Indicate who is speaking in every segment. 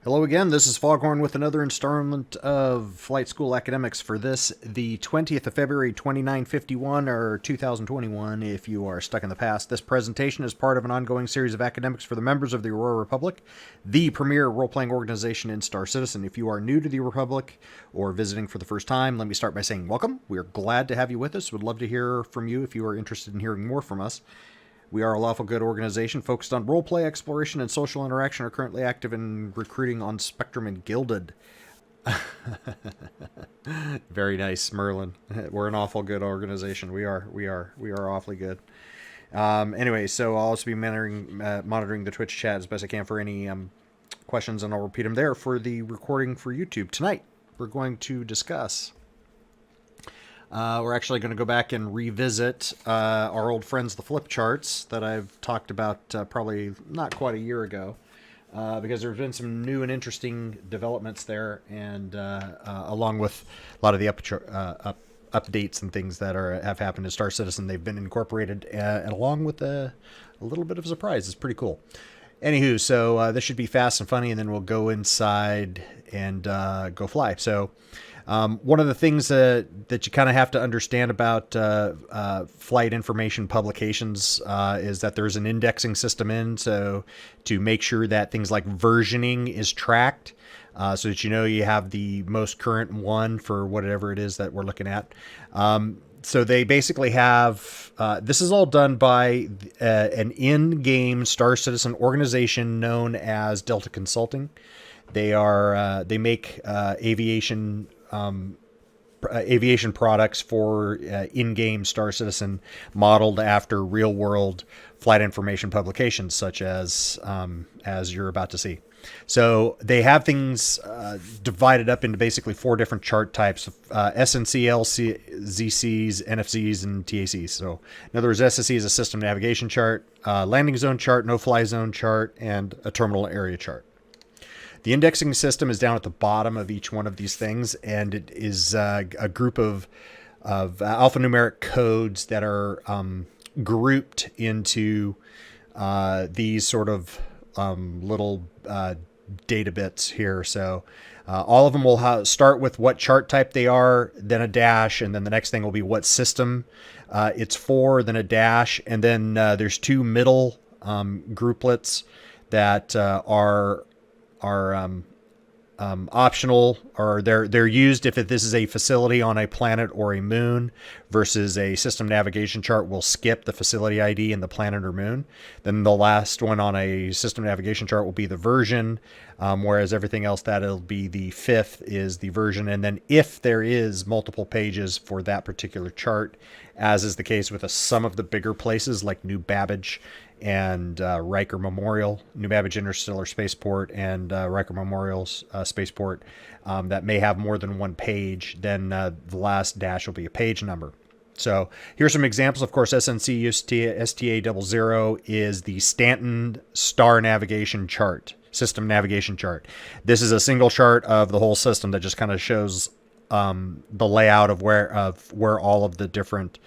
Speaker 1: Hello again. This is Foghorn with another installment of Flight School Academics for this, the 20th of February 2951 or 2021 if you are stuck in the past. This presentation is part of an ongoing series of academics for the members of the Aurora Republic, the premier role-playing organization in Star Citizen. If you are new to the Republic or visiting for the first time, let me start by saying welcome. We are glad to have you with us. Would love to hear from you if you are interested in hearing more from us. We are a lawful good organization focused on roleplay, exploration, and social interaction. Are currently active in recruiting on Spectrum and Gilded. Very nice, Merlin. We're an awful good organization. We are awfully good. Anyway, so I'll also be monitoring the Twitch chat as best I can for any questions, and I'll repeat them there for the recording for YouTube. Tonight, we're going to discuss. We're actually going to go back and revisit our old friends, the flip charts, that I've talked about probably not quite a year ago, because there's been some new and interesting developments there, and along with a lot of the updates and things that have happened in Star Citizen, they've been incorporated, and along with a little bit of a surprise. It's pretty cool. Anywho, so this should be fast and funny, and then we'll go inside and go fly. So one of the things that you kind of have to understand about flight information publications is that there's an indexing system so to make sure that things like versioning is tracked, so that you have the most current one for whatever it is that we're looking at. So they basically have, this is all done by an in-game Star Citizen organization known as Delta Consulting. They make aviation products for in-game Star Citizen, modeled after real-world flight information publications, such as you're about to see. So they have things divided up into basically four different chart types: SNC, ZCs, NFCs, and TACs. So in other words, SSC is a system navigation chart, landing zone chart, no-fly zone chart, and a terminal area chart. The indexing system is down at the bottom of each one of these things, and it is a group of alphanumeric codes that are grouped into these sort of little data bits here. So all of them will start with what chart type they are, then a dash, and then the next thing will be what system it's for, then a dash, and then there's two middle grouplets that are optional, or they're used if this is a facility on a planet or a moon, versus a system navigation chart will skip the facility ID and the planet or moon. Then the last one on a system navigation chart will be the version, whereas everything else that'll be the fifth is the version. And then if there is multiple pages for that particular chart, as is the case with some of the bigger places like New Babbage and Riker Memorial, New Babbage Interstellar Spaceport, and Riker Memorial Spaceport, that may have more than one page, then the last dash will be a page number. So here's some examples. Of course, SNC STA00 is the Stanton Star Navigation Chart, System Navigation Chart. This is a single chart of the whole system that just kind of shows the layout of where all of the different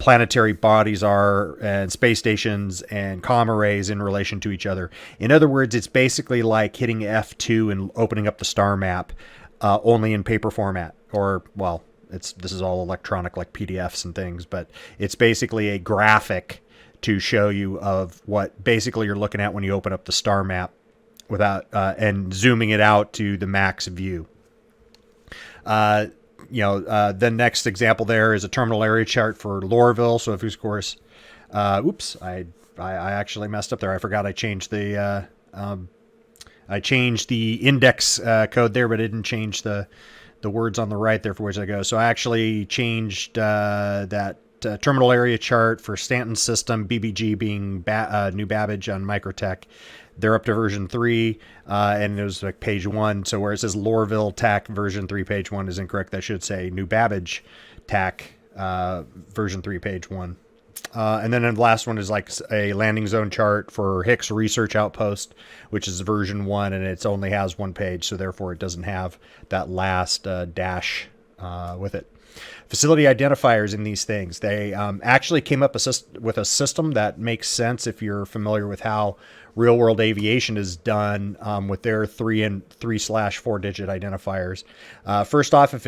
Speaker 1: planetary bodies are, and space stations and comm arrays in relation to each other. In other words, it's basically like hitting F2 and opening up the star map, only in paper format. Or, well, this is all electronic like PDFs and things, but it's basically a graphic to show you of what basically you're looking at when you open up the star map without and zooming it out to the max view. The next example there is a terminal area chart for Lorville. So if, of course, oops, I actually messed up there. I forgot I changed the index code there, but I didn't change the words on the right there for which I go. So I actually changed that terminal area chart for Stanton system, BBG being New Babbage on Microtech. They're up to version 3, and it was like page 1. So where it says Lorville TAC version 3 page 1 is incorrect. That should say New Babbage TAC version 3 page 1. And then the last one is like a landing zone chart for Hicks Research Outpost, which is version 1, and it only has one page, so therefore it doesn't have that last dash with it. Facility identifiers in these things, they actually came up with a system that makes sense if you're familiar with how real world aviation is done with their 3/4 digit identifiers. First off, if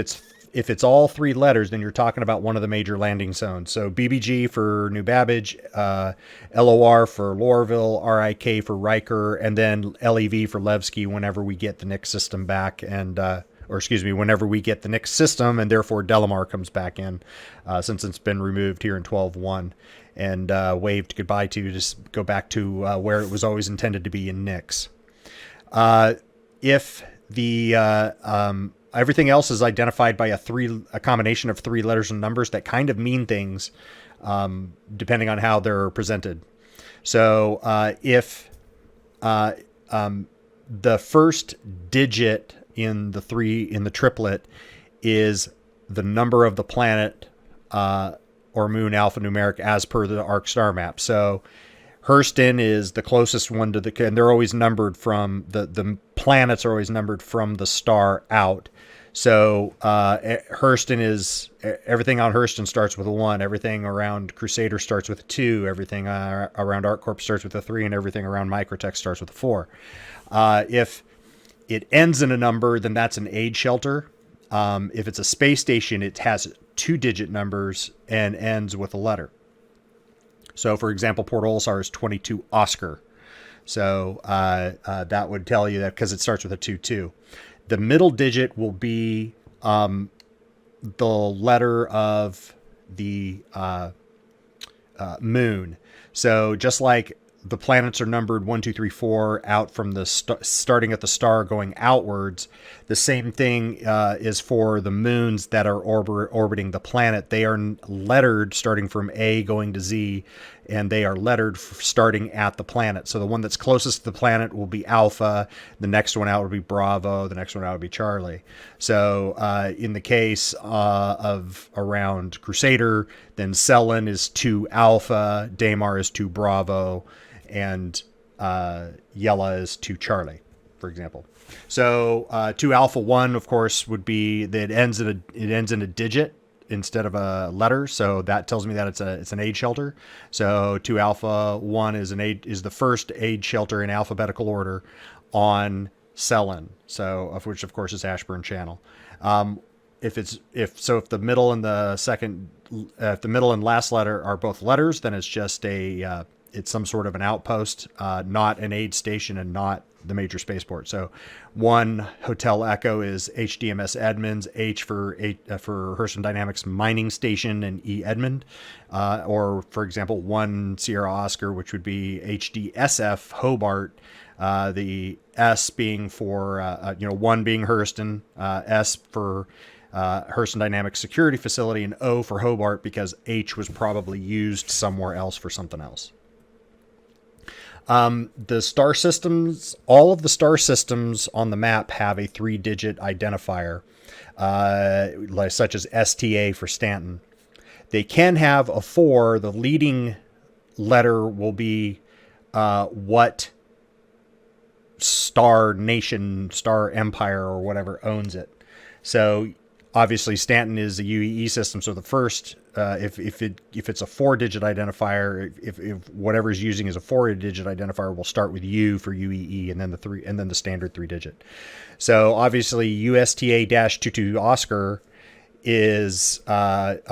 Speaker 1: it's all three letters, then you're talking about one of the major landing zones. So BBG for New Babbage, LOR for Lorville, RIK for Riker, and then LEV for Levski whenever we get the Nix system back, and whenever we get the Nix system, and therefore Delamar comes back in, since it's been removed here in 12.1 and waved goodbye to just go back to where it was always intended to be in Nix. If the everything else is identified by a combination of three letters and numbers that kind of mean things, depending on how they're presented. So if the first digit in the triplet is the number of the planet or moon alphanumeric as per the arc star map. So Hurston is the closest one to and they're always numbered from the planets are always numbered from the star out. So Hurston is everything on Hurston starts with a 1. Everything around Crusader starts with a 2. Everything around ArcCorp starts with a 3, and everything around Microtech starts with a 4. If it ends in a number, then that's an aid shelter. If it's a space station, it has 2-digit numbers and ends with a letter. So, for example, Port Olisar is 22 Oscar. So that would tell you that because it starts with a 2-2. The middle digit will be the letter of the moon. So just like the planets are numbered 1, 2, 3, 4 out from the starting at the star going outwards, the same thing is for the moons that are orbiting the planet. They are lettered starting from A going to Z, and they are lettered starting at the planet. So the one that's closest to the planet will be Alpha, the next one out will be Bravo, the next one out will be Charlie. So in the case of around Crusader, then Cellin is 2 Alpha, Daymar is 2 Bravo, and Yella is 2 Charlie, for example. So 2 Alpha 1, of course, would be that it ends in a digit instead of a letter, so that tells me that it's an aid shelter. So 2 Alpha 1 is the first aid shelter in alphabetical order on Cellin, so of which of course is Ashburn Channel. If the middle and the middle and last letter are both letters, then it's just it's some sort of an outpost, not an aid station and not the major spaceport. So 1 Hotel Echo is HDMS Edmonds, H for Hurston Dynamics Mining Station, and E Edmond. Or, for example, 1 Sierra Oscar, which would be HDSF Hobart, the S being for, 1 being Hurston, S for Hurston Dynamics Security Facility, and O for Hobart because H was probably used somewhere else for something else. The star systems, all of the star systems on the map have a 3-digit identifier, such as STA for Stanton. They can have a 4. The leading letter will be what star nation, star empire, or whatever owns it. So obviously Stanton is a UEE system, so the first, if it's a 4-digit identifier, if whatever's using is a 4-digit identifier, will start with U for UEE, and then the standard 3-digit. So obviously USTA-22 Oscar is Port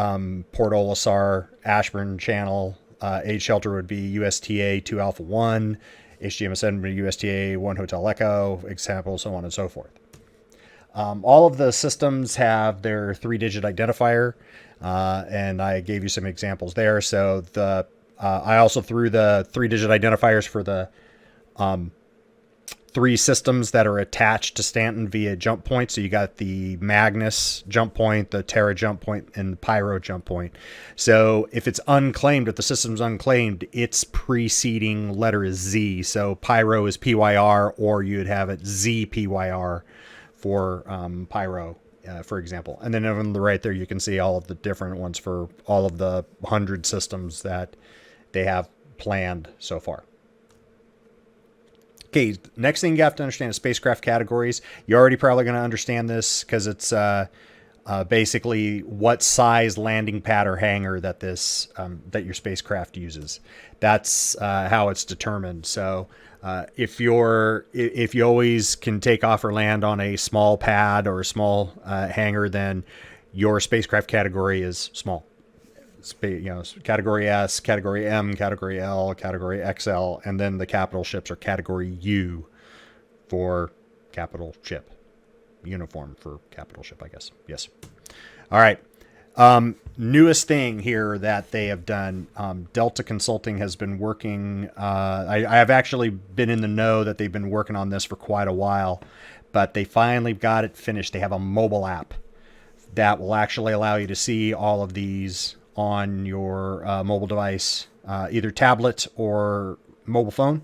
Speaker 1: Olisar, Ashburn Channel. Aid shelter would be USTA 2 Alpha 1, HGMS Edinburgh, USTA 1 Hotel Echo, example, so on and so forth. All of the systems have their 3-digit identifier, and I gave you some examples there. So I also threw the 3-digit identifiers for the 3 systems that are attached to Stanton via jump point. So you got the Magnus jump point, the Terra jump point, and the Pyro jump point. So if it's unclaimed, if the system's unclaimed, its preceding letter is Z. So Pyro is PYR, or you'd have it ZPYR for Pyro, for example. And then on the right there, you can see all of the different ones for all of the 100 systems that they have planned so far. Okay, next thing you have to understand is spacecraft categories. You're already probably going to understand this because it's basically what size landing pad or hangar that that your spacecraft uses. That's how it's determined. So if you always can take off or land on a small pad or a small hangar, then your spacecraft category is small. Category S, category M, category L, category XL, and then the capital ships are category U for capital ship. Uniform for capital ship, I guess. Yes. All right. Newest thing here that they have done, Delta Consulting has been working. I have actually been in the know that they've been working on this for quite a while, but they finally got it finished. They have a mobile app that will actually allow you to see all of these on your mobile device, either tablet or mobile phone.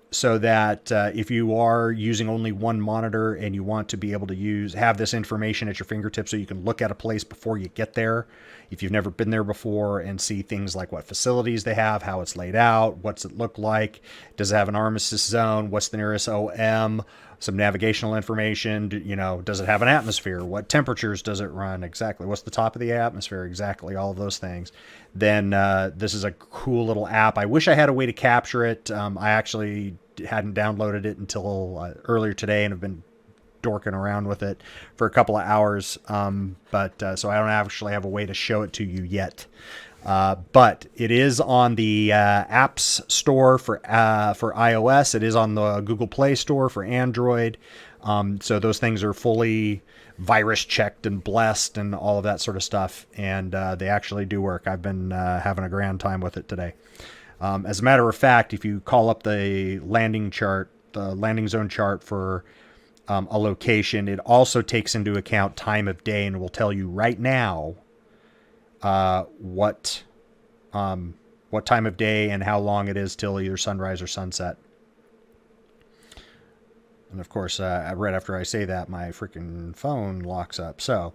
Speaker 1: So that if you are using only one monitor and you want to be able to have this information at your fingertips so you can look at a place before you get there, if you've never been there before, and see things like what facilities they have, how it's laid out, what's it look like, does it have an armistice zone, what's the nearest OM, some navigational information, does it have an atmosphere, what temperatures does it run exactly, what's the top of the atmosphere exactly, all of those things, then this is a cool little app. I wish I had a way to capture it. I actually hadn't downloaded it until earlier today and have been dorking around with it for a couple of hours, but so I don't actually have a way to show it to you yet. But it is on the apps store for iOS. It is on the Google Play Store for Android. So those things are fully virus checked and blessed and all of that sort of stuff. And they actually do work. I've been having a grand time with it today. As a matter of fact, if you call up the landing zone chart for a location, it also takes into account time of day and will tell you right now what time of day and how long it is till either sunrise or sunset. And of course, right after I say that, my freaking phone locks up. So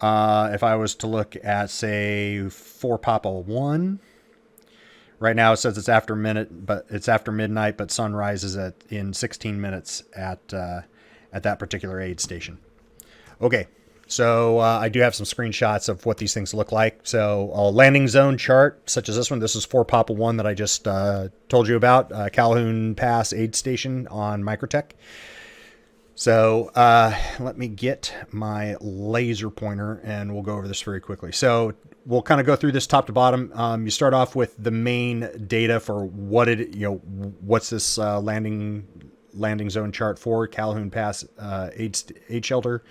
Speaker 1: if I was to look at, say, 4 Papa 1, right now it says it's after midnight, but sunrise is in 16 minutes at that particular aid station. Okay. So I do have some screenshots of what these things look like. So a landing zone chart, such as this one. This is 4 Papa 1 that I just told you about. Calhoun Pass Aid Station on Microtech. So let me get my laser pointer and we'll go over this very quickly. So we'll kind of go through this top to bottom. You start off with the main data for what's this landing zone chart for, Calhoun Pass Aid Shelter.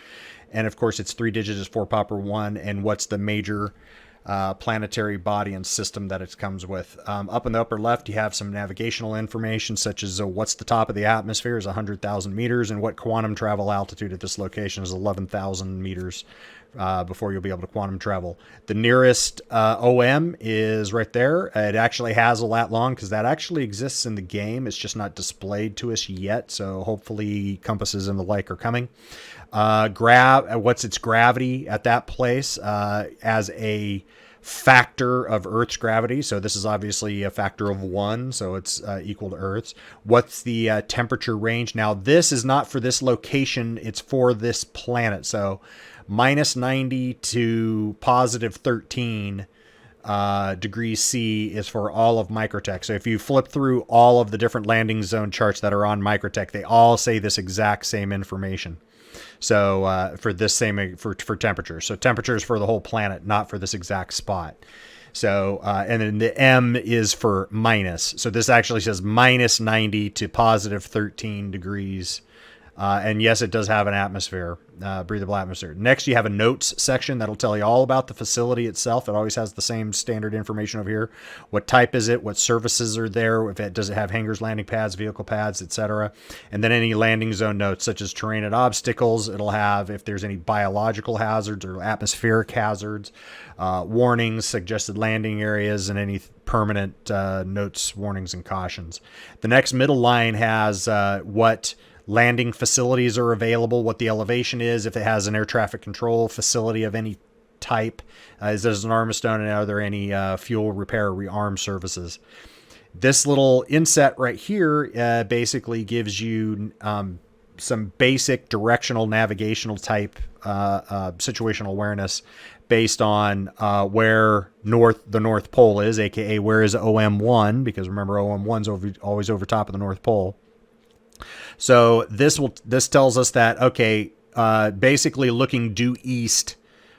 Speaker 1: And of course, it's 3 digits, 4 Papa 1, and what's the major planetary body and system that it comes with. Up in the upper left, you have some navigational information, such as what's the top of the atmosphere is 100,000 meters, and what quantum travel altitude at this location is 11,000 meters before you'll be able to quantum travel. The nearest OM is right there. It actually has a lat long because that actually exists in the game. It's just not displayed to us yet, so hopefully compasses and the like are coming. What's its gravity at that place as a factor of Earth's gravity. So this is obviously a factor of 1, so it's equal to Earth's. What's the temperature range? Now, this is not for this location. It's for this planet. So minus 90 to positive 13 degrees C is for all of Microtech. So if you flip through all of the different landing zone charts that are on Microtech, they all say this exact same information. So for this same for temperature, so temperature is for the whole planet, not for this exact spot. So and then the M is for minus. So this actually says minus 90 to positive 13 degrees. And yes, it does have an atmosphere, breathable atmosphere. Next, you have a notes section that'll tell you all about the facility itself. It always has the same standard information over here. What type is it? What services are there? Does it have hangars, landing pads, vehicle pads, etc.? And then any landing zone notes, such as terrain and obstacles. It'll have if there's any biological hazards or atmospheric hazards, warnings, suggested landing areas, and any permanent notes, warnings, and cautions. The next middle line has what landing facilities are available, what the elevation is, if it has an air traffic control facility of any type, is there an armistice, and are there any fuel repair or rearm services. This little inset right here basically gives you some basic directional navigational type situational awareness based on where the North Pole is, aka where is OM1, because remember OM1's always over top of the North Pole. So this tells us that, okay, basically looking due east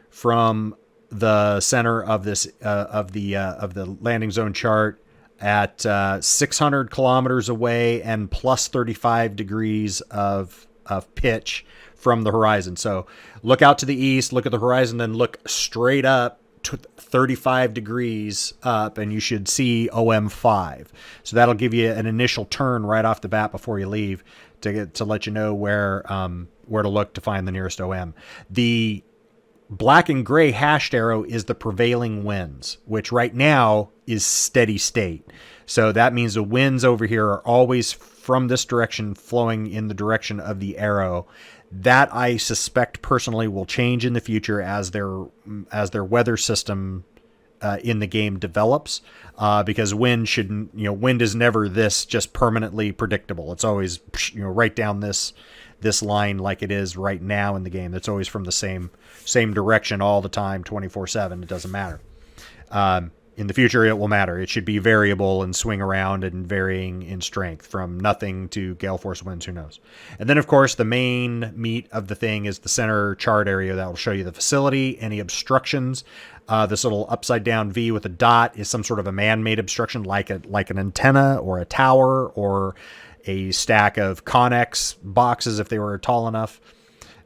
Speaker 1: from the center of this of the landing zone chart at 600 kilometers away and plus 35 degrees of pitch from the horizon. So look out to the east, look at the horizon, then look straight up to 35 degrees up, and you should see OM5. So that'll give you an initial turn right off the bat before you leave to let you know where to look to find the nearest OM. The black and gray hashed arrow is the prevailing winds, which right now is steady state. So that means the winds over here are always from this direction flowing in the direction of the arrow. That I suspect personally will change in the future as their weather system in the game develops, because wind is never this just permanently predictable. It's always right down this line like it is right now in the game. That's always from the same direction all the time, 24/7. It doesn't matter. In the future, it will matter. It should be variable and swing around and varying in strength from nothing to gale force winds, who knows. And then, of course, the main meat of the thing is the center chart area that will show you the facility, any obstructions. This little upside down V with a dot is some sort of a man-made obstruction like an antenna or a tower or a stack of Connex boxes if they were tall enough.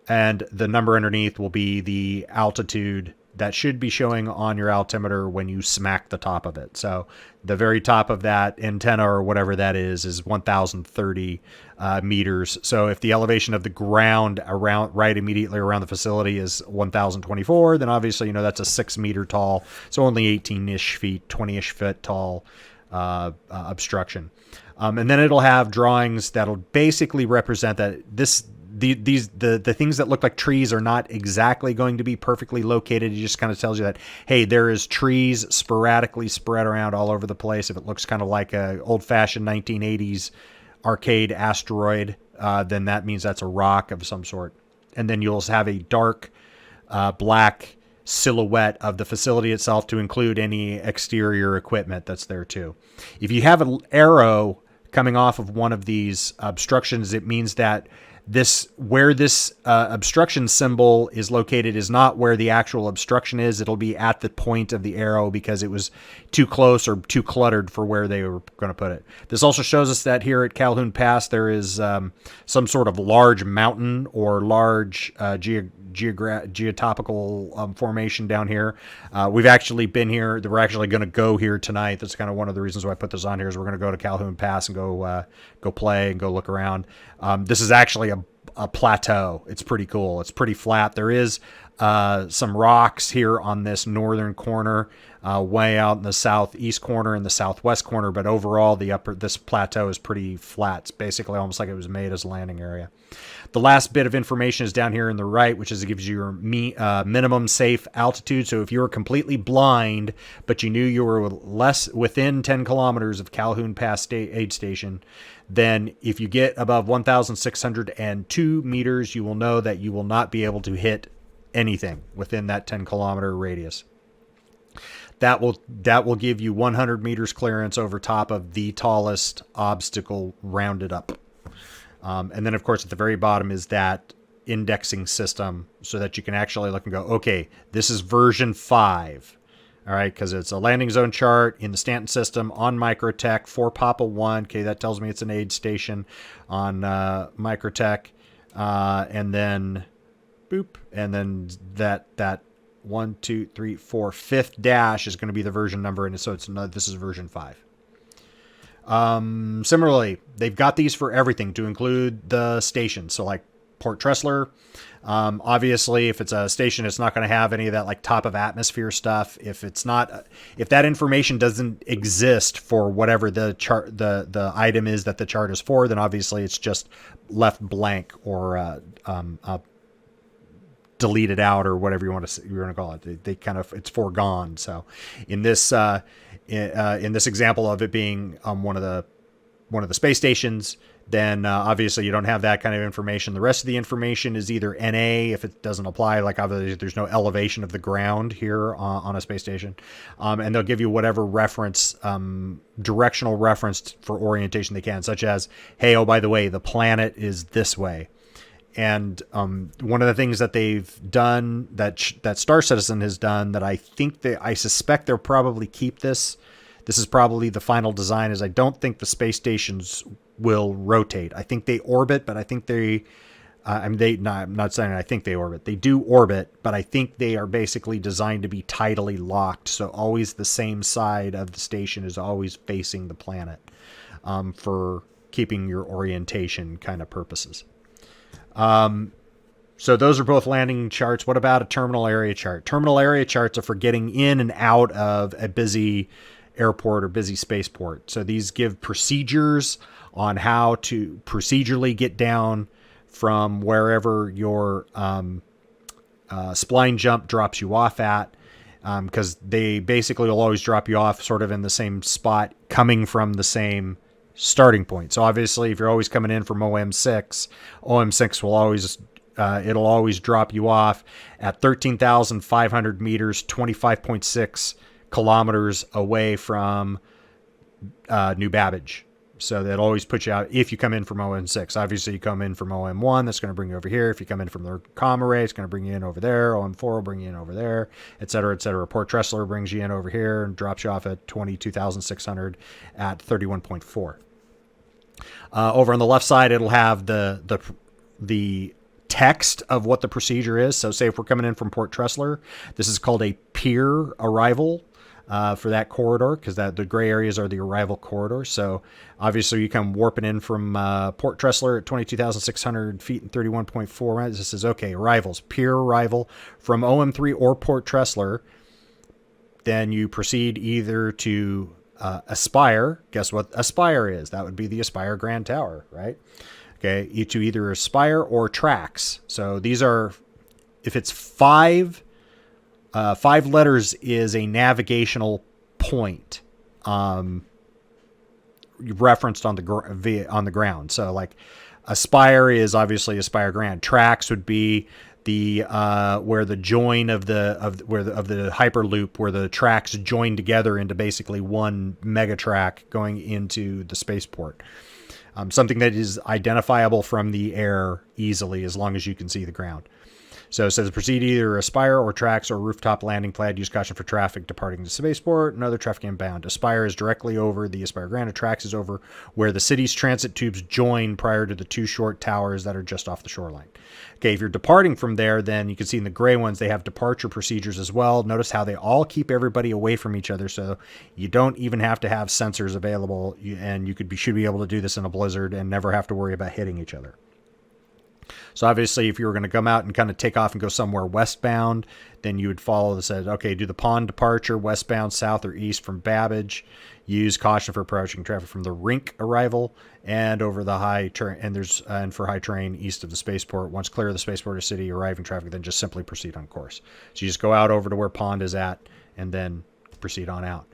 Speaker 1: And the number underneath will be the altitude that should be showing on your altimeter when you smack the top of it. So the very top of that antenna or whatever that is 1,030 meters. So if the elevation of the ground right immediately around the facility is 1,024, then obviously, that's a 6 meter tall, so only 18-ish feet, 20-ish foot tall obstruction. And then it'll have drawings that'll basically represent that the things that look like trees are not exactly going to be perfectly located. It just kind of tells you that, hey, there is trees sporadically spread around all over the place. If it looks kind of like a old-fashioned 1980s arcade asteroid, then that means that's a rock of some sort. And then you'll have a dark black silhouette of the facility itself to include any exterior equipment that's there too. If you have an arrow coming off of one of these obstructions, it means that where this obstruction symbol is located is not where the actual obstruction is. It'll be at the point of the arrow because it was too close or too cluttered for where they were going to put it. This also shows us that here at Calhoun Pass there is some sort of large mountain or large geotopical formation down here. We've actually been here. We're actually going to go here tonight. That's kind of one of the reasons why I put this on here is we're going to go to Calhoun Pass and go play and go look around. This is actually a plateau. It's pretty cool. It's pretty flat. There is some rocks here on this northern corner, way out in the southeast corner and the southwest corner, but overall this plateau is pretty flat. It's basically almost like it was made as a landing area. The last bit of information is down here in the right, which gives you your minimum safe altitude. So if you were completely blind, but you knew you were within 10 kilometers of Calhoun Pass aid station, then if you get above 1,602 meters, you will know that you will not be able to hit anything within that 10-kilometer radius. That will give you 100 meters clearance over top of the tallest obstacle rounded up. And then, of course, at the very bottom is that indexing system so that you can actually look and go, okay, this is version 5. All right, because it's a landing zone chart in the Stanton system on Microtech for Papa 1. Okay, that tells me it's an aid station on Microtech. And then, boop, and then that 1, 2, 3, 4, fifth dash is going to be the version number, and so this is version 5. Similarly, they've got these for everything to include the station. So like Port Tressler, obviously if it's a station, it's not going to have any of that like top of atmosphere stuff. If that information doesn't exist for whatever the chart, the item is that the chart is for, then obviously it's just left blank or, deleted out or whatever you want to call it. They kind of, it's foregone. So in this example of it being one of the space stations, then obviously you don't have that kind of information. The rest of the information is either NA if it doesn't apply, like obviously there's no elevation of the ground here on a space station, and they'll give you whatever reference, directional reference for orientation they can, such as, hey, oh, by the way, the planet is this way. And one of the things that they've done, that Star Citizen has done, that I suspect they'll probably keep this. This is probably the final design. Is I don't think the space stations will rotate. I think they orbit, but I think they. I'm not saying I think they orbit. They do orbit, but I think they are basically designed to be tidally locked. So always the same side of the station is always facing the planet, for keeping your orientation kind of purposes. So those are both landing charts. What about a terminal area chart? Terminal area charts are for getting in and out of a busy airport or busy spaceport. So these give procedures on how to procedurally get down from wherever your spline jump drops you off at, because they basically will always drop you off sort of in the same spot, coming from the same starting point. So obviously, if you're always coming in from OM6, OM6 will always it'll always drop you off at 13,500 meters, 25.6 kilometers away from New Babbage. So that always puts you out if you come in from OM6. Obviously, you come in from OM1, that's going to bring you over here. If you come in from the comm array, it's going to bring you in over there. OM4 will bring you in over there, et cetera, et cetera. Port Tressler brings you in over here and drops you off at 22,600 at 31.4. Over on the left side, it'll have the text of what the procedure is. So say if we're coming in from Port Tressler, this is called a pier arrival for that corridor, because the gray areas are the arrival corridor. So obviously you come warping in from Port Tressler at 22,600 feet and 31.4 minutes. This is okay, arrivals, pier arrival from OM3 or Port Tressler. Then you proceed either to Aspire. Guess what Aspire is? That would be the Aspire Grand Tower, right? Okay, to either Aspire or Tracks. So these are, if it's five letters is a navigational point referenced on the ground. So like Aspire is obviously Aspire Grand. Tracks would be the where the join of the hyperloop, where the tracks join together into basically one mega track going into the spaceport. Something that is identifiable from the air easily as long as you can see the ground. So it says proceed either Aspire or Tracks or rooftop landing pad. Use caution for traffic departing the spaceport and other traffic inbound. Aspire is directly over the Aspire Grand. Tracks is over where the city's transit tubes join prior to the two short towers that are just off the shoreline. Okay, if you're departing from there, then you can see in the gray ones, they have departure procedures as well. Notice how they all keep everybody away from each other, so you don't even have to have sensors available, and you should be able to do this in a blizzard and never have to worry about hitting each other. So obviously, if you were going to come out and kind of take off and go somewhere westbound, then you would follow the said, okay, do the pond departure westbound, south or east from Babbage. Use caution for approaching traffic from the rink arrival and over the high terrain, and for high terrain east of the spaceport. Once clear of the spaceport or city, arriving traffic, then just simply proceed on course. So you just go out over to where pond is at and then proceed on out.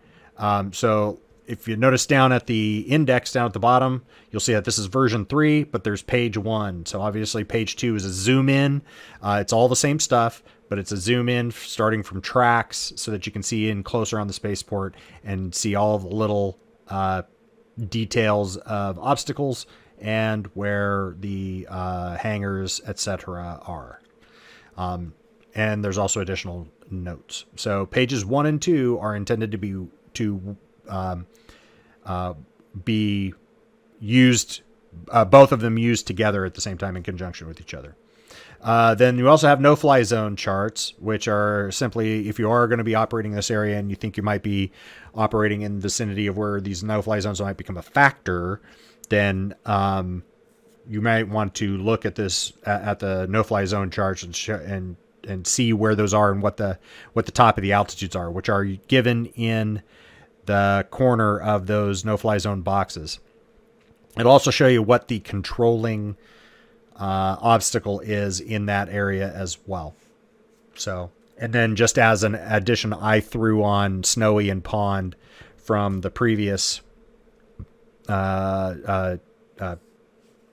Speaker 1: So if you notice down at the index down at the bottom, you'll see that this is version 3, but there's page 1. So obviously page 2 is a zoom in. It's all the same stuff, but it's a zoom in starting from Tracks so that you can see in closer on the spaceport and see all the little details of obstacles and where the hangars, etc. are. And there's also additional notes. So pages 1 and 2 are intended to be used, both of them used together at the same time in conjunction with each other. Then you also have no-fly zone charts, which are simply if you are going to be operating this area and you think you might be operating in the vicinity of where these no-fly zones might become a factor, then you might want to look at this at the no-fly zone charts and see where those are and what the top of the altitudes are, which are given in the corner of those no-fly zone boxes. It'll also show you what the controlling obstacle is in that area as well. So, and then just as an addition, I threw on Snowy and Pond from the previous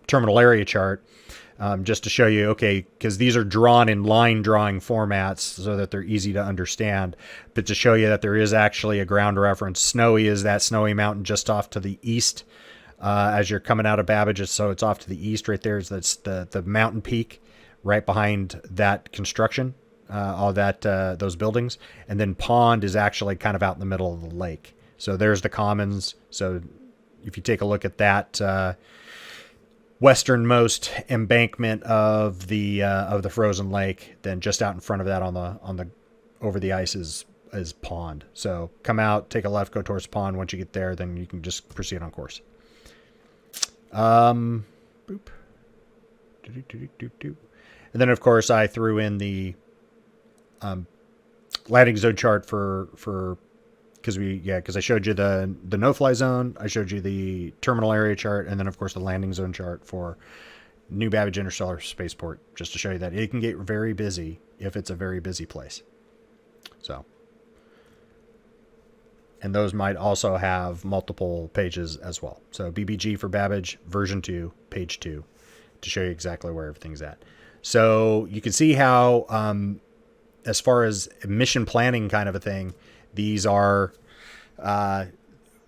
Speaker 1: terminal area chart, just to show you, okay, because these are drawn in line drawing formats so that they're easy to understand, but to show you that there is actually a ground reference. Snowy is that snowy mountain just off to the east as you're coming out of Babbage. So it's off to the east right there. That's the mountain peak right behind that construction, all that those buildings. And then Pond is actually kind of out in the middle of the lake. So there's the commons. So if you take a look at that westernmost embankment of the frozen lake, then just out in front of that on the over the ice is Pond. So come out, take a left, go towards Pond. Once you get there, then you can just proceed on course. Boop. And then of course I threw in the landing zone chart for because I showed you the no-fly zone, I showed you the terminal area chart, and then of course the landing zone chart for New Babbage Interstellar Spaceport, just to show you that it can get very busy if it's a very busy place. So, and those might also have multiple pages as well. So BBG for Babbage version 2, page 2, to show you exactly where everything's at. So you can see how, as far as mission planning kind of a thing, these are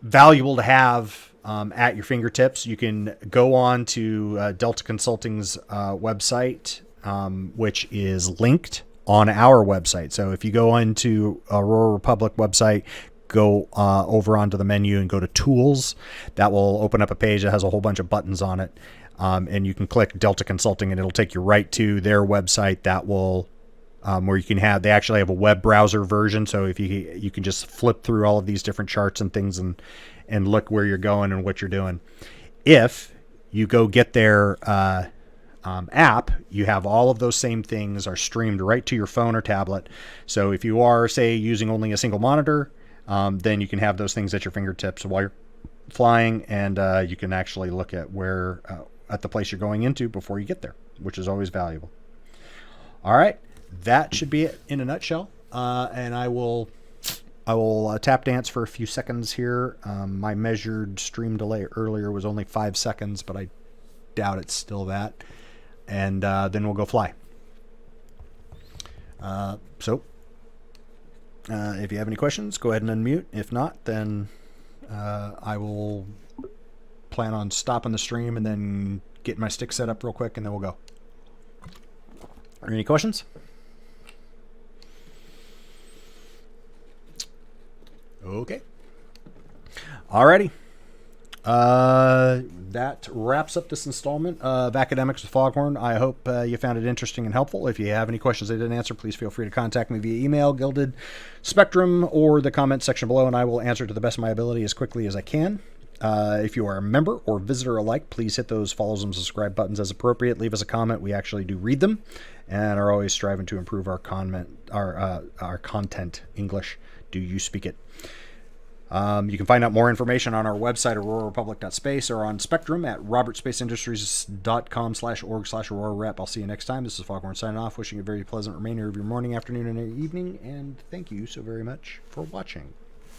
Speaker 1: valuable to have at your fingertips. You can go on to Delta Consulting's website, which is linked on our website. So if you go into Aurora Republic website, go over onto the menu and go to Tools. That will open up a page that has a whole bunch of buttons on it. And you can click Delta Consulting and it'll take you right to their website. That will where you can have, they actually have a web browser version. So if you can just flip through all of these different charts and things and look where you're going and what you're doing. If you go get their app, you have all of those same things are streamed right to your phone or tablet. So if you are, say, using only a single monitor, then you can have those things at your fingertips while you're flying, and you can actually look at where at the place you're going into before you get there, which is always valuable. All right. That should be it in a nutshell. And I will tap dance for a few seconds here. My measured stream delay earlier was only 5 seconds, but I doubt it's still that. And then we'll go fly. So if you have any questions, go ahead and unmute. If not, then I will plan on stopping the stream and then getting my stick set up real quick, and then we'll go. Are there any questions? Okay. Alrighty. That wraps up this installment of Academics with Foghorn. I hope you found it interesting and helpful. If you have any questions I didn't answer, please feel free to contact me via email, Gilded Spectrum, or the comment section below, and I will answer to the best of my ability as quickly as I can. If you are a member or visitor alike, please hit those follows and subscribe buttons as appropriate. Leave us a comment. We actually do read them and are always striving to improve our content. English. Do you speak it? You can find out more information on our website, aurorarepublic.space, or on Spectrum at robertspaceindustriescom/org/aurora-rep. I'll see you next time. This is Foghorn signing off, wishing you a very pleasant remainder of your morning, afternoon, and evening, and thank you so very much for watching.